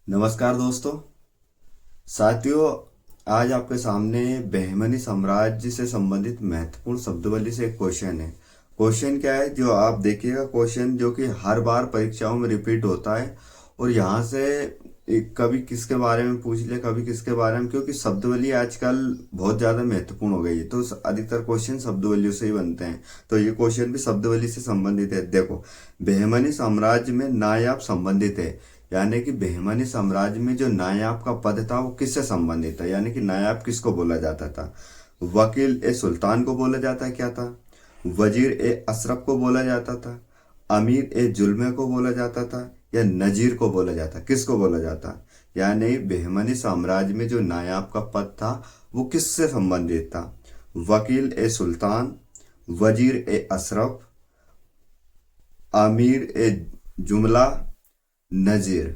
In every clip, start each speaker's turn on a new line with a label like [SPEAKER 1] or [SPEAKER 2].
[SPEAKER 1] नमस्कार दोस्तों। साथियों, आज आपके सामने बहमनी साम्राज्य से संबंधित महत्वपूर्ण शब्दावली से एक क्वेश्चन है। क्वेश्चन क्या है जो आप देखिएगा, क्वेश्चन जो कि हर बार परीक्षाओं में रिपीट होता है और यहाँ से कभी किसके बारे में पूछ ले, कभी किसके बारे में, क्योंकि शब्दावली आजकल बहुत ज़्यादा महत्वपूर्ण हो गई है तो अधिकतर क्वेश्चन शब्दावलियों से ही बनते हैं। तो ये क्वेश्चन भी शब्दावली से संबंधित है। देखो, बहमनी साम्राज्य में नायाब संबंधित है, यानी कि बहमनी साम्राज्य में जो नायाब का पद था वो किससे संबंधित था, यानी कि नायाब किसको बोला जाता था। वकील ए सुल्तान को बोला जाता क्या था, वजीर ए अशरफ को बोला जाता था, अमीर ए जुल्मे को बोला जाता था, या नजीर को बोला जाता, किसको बोला जाता। यानी बहमनी साम्राज्य में जो नायाब का पद था वो किससे संबंधित था। वकील ए सुल्तान, वजीर ए अशरफ, अमीर ए जुमला, नजीर।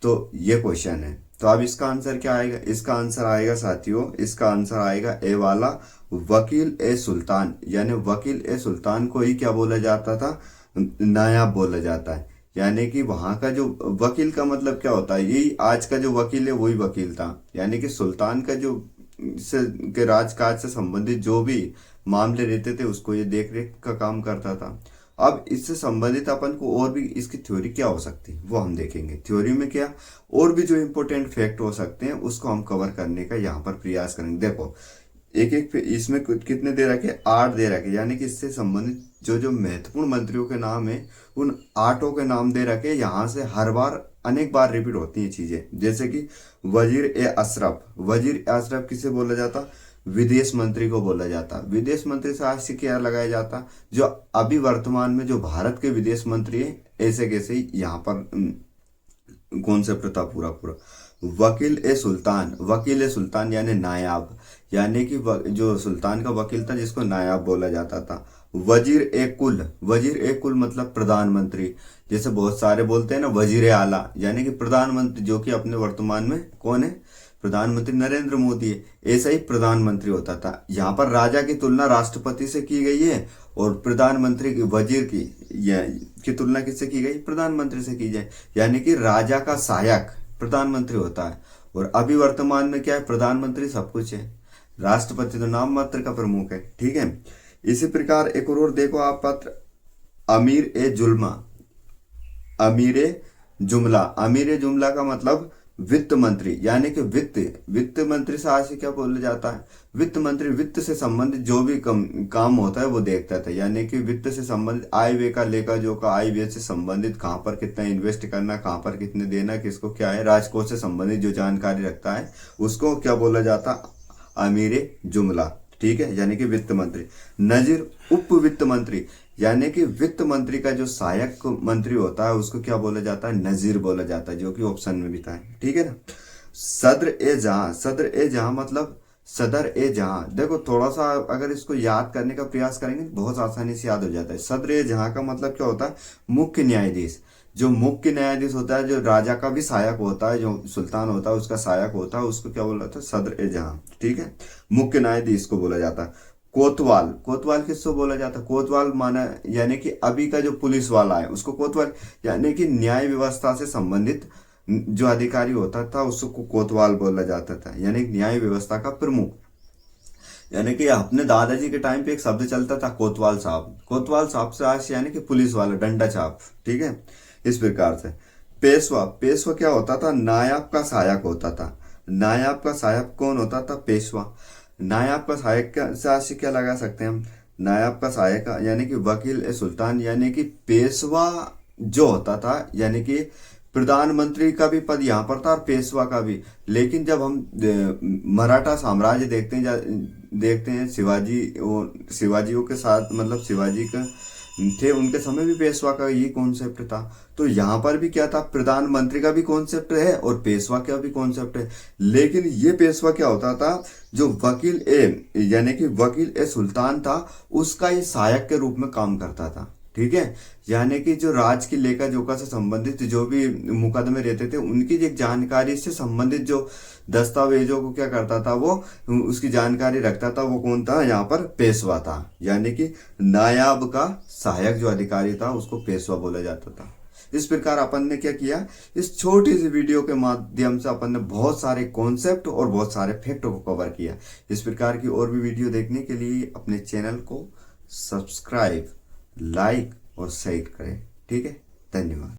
[SPEAKER 1] तो ये क्वेश्चन है। तो अब इसका आंसर क्या आएगा, इसका आंसर आएगा साथियों, इसका आंसर आएगा ए वाला, वकील ए सुल्तान। यानी वकील ए सुल्तान को ही क्या बोला जाता था, नायाब बोला जाता है। यानी कि वहां का जो वकील का मतलब क्या होता है, यही आज का जो वकील है वही वकील था। यानी कि सुल्तान का जो के राजकाज से संबंधित जो भी मामले रहते थे उसको ये देख रेख का काम करता था। अब इससे संबंधित अपन को और भी इसकी थ्योरी क्या हो सकती है वो हम देखेंगे। थ्योरी में क्या और भी जो इम्पोर्टेंट फैक्ट हो सकते हैं उसको हम कवर करने का यहाँ पर प्रयास करेंगे। देखो, एक एक इसमें कितने दे रखे, 8 दे रखे, यानी कि इससे संबंधित जो जो महत्वपूर्ण मंत्रियों के नाम है उन 8 के नाम दे रखे। यहाँ से हर बार अनेक बार रिपीट होती हैं चीजें, जैसे कि वजीर ए अशरफ। वजीर ए अशरफ किसे बोला जाता, विदेश मंत्री को बोला जाता। विदेश मंत्री से आज से क्या लगाया जाता, जो अभी वर्तमान में जो भारत के विदेश मंत्री है ऐसे कैसे ही यहाँ पर कॉन्सेप्ट था पूरा पूरा। वकील ए सुल्तान, वकील ए सुल्तान यानी नायाब, यानी कि जो सुल्तान का वकील था जिसको नायाब बोला जाता था। वजीर ए कुल, वजीर ए कुल मतलब प्रधानमंत्री। जैसे बहुत सारे बोलते हैं ना वजीर आला, यानी कि प्रधानमंत्री, जो कि अपने वर्तमान में कौन है, प्रधानमंत्री नरेंद्र मोदी है। ऐसा ही प्रधानमंत्री होता था। यहाँ पर राजा की तुलना राष्ट्रपति से की गई है और प्रधानमंत्री की, वजीर की तुलना किससे की गई, प्रधानमंत्री से की जाए। यानी कि राजा का सहायक प्रधानमंत्री होता है। और अभी वर्तमान में क्या है, प्रधानमंत्री सब कुछ है, राष्ट्रपति तो नाम मात्र का प्रमुख है। ठीक है। इसी प्रकार एक और देखो आप पत्र, अमीर ए जुल्मा, अमीर ए जुमला। अमीर ए जुमला का मतलब वित्त मंत्री, यानी कि वित्त मंत्री से आज से क्या बोला जाता है, वित्त मंत्री वित्त से संबंधित जो भी काम होता है वो देखता था। यानी कि वित्त से संबंधित आय व्यय का लेखा जोखा, आय व्यय से संबंधित कहाँ पर कितना इन्वेस्ट करना, कहाँ पर कितने देना, किसको क्या है, राजकोष से संबंधित जो जानकारी रखता है उसको क्या बोला जाता, अमीर जुमला। ठीक है, यानी कि वित्त मंत्री। नजीर उप वित्त मंत्री, यानी कि वित्त मंत्री का जो सहायक मंत्री होता है उसको क्या बोला जाता है, नजीर बोला जाता है, जो कि ऑप्शन में भी था। ठीक है ना। सदर ए जहां, सदर ए जहां मतलब सदर ए जहां। देखो थोड़ा सा अगर इसको याद करने का प्रयास करेंगे तो बहुत आसानी से याद हो जाता है। सदर ए जहां का मतलब क्या होता है, मुख्य न्यायाधीश। जो मुख्य न्यायाधीश होता है, जो राजा का भी सहायक होता है, जो सुल्तान होता है उसका सहायक होता है, उसको क्या बोला जाता है, सदर ए जहां। ठीक है, मुख्य न्यायाधीश को बोला जाता है। कोतवाल, कोतवाल किसको बोला जाता है, कोतवाल माना यानी कि अभी का जो पुलिस वाला है उसको कोतवाल, यानी कि न्याय व्यवस्था से संबंधित जो अधिकारी होता था उसको कोतवाल बोला जाता था, यानी न्याय व्यवस्था का प्रमुख। यानी कि अपने दादाजी के टाइम पे एक शब्द चलता था कोतवाल साहब, कोतवाल साहब से आज यानी कि पुलिस वाला, डंडा छाप। ठीक है, इस प्रकार से। पेशवा, पेशवा क्या होता था, नायाब का सहायक होता था। नायाब का सहायक कौन होता था, पेशवा। नायाब का सहायक से आज से क्या लगा सकते हैं हम, नायाब का सहायक यानी कि वकील ए सुल्तान, यानी कि पेशवा जो होता था, यानी कि प्रधानमंत्री का भी पद यहाँ पर था और पेशवा का भी। लेकिन जब हम मराठा साम्राज्य देखते हैं शिवाजियों के साथ, मतलब शिवाजी का थे उनके समय भी पेशवा का ये कॉन्सेप्ट था। तो यहाँ पर भी क्या था, प्रधानमंत्री का भी कॉन्सेप्ट है और पेशवा का भी कॉन्सेप्ट है। लेकिन ये पेशवा क्या होता था, जो वकील ए यानी कि वकील ए सुल्तान था उसका ये सहायक के रूप में काम करता था। ठीक है, यानी कि जो राज की लेखा जोखा से संबंधित जो भी मुकदमे रहते थे उनकी एक जानकारी से संबंधित जो दस्तावेजों को क्या करता था, वो उसकी जानकारी रखता था। वो कौन था, यहाँ पर पेशवा था। यानी कि नायाब का सहायक जो अधिकारी था उसको पेशवा बोला जाता था। इस प्रकार अपन ने क्या किया, इस छोटी सी वीडियो के माध्यम से अपन ने बहुत सारे कॉन्सेप्ट और बहुत सारे फैक्ट को कवर किया। इस प्रकार की और भी वीडियो देखने के लिए अपने चैनल को सब्सक्राइब, लाइक और शेयर करें। ठीक है, धन्यवाद।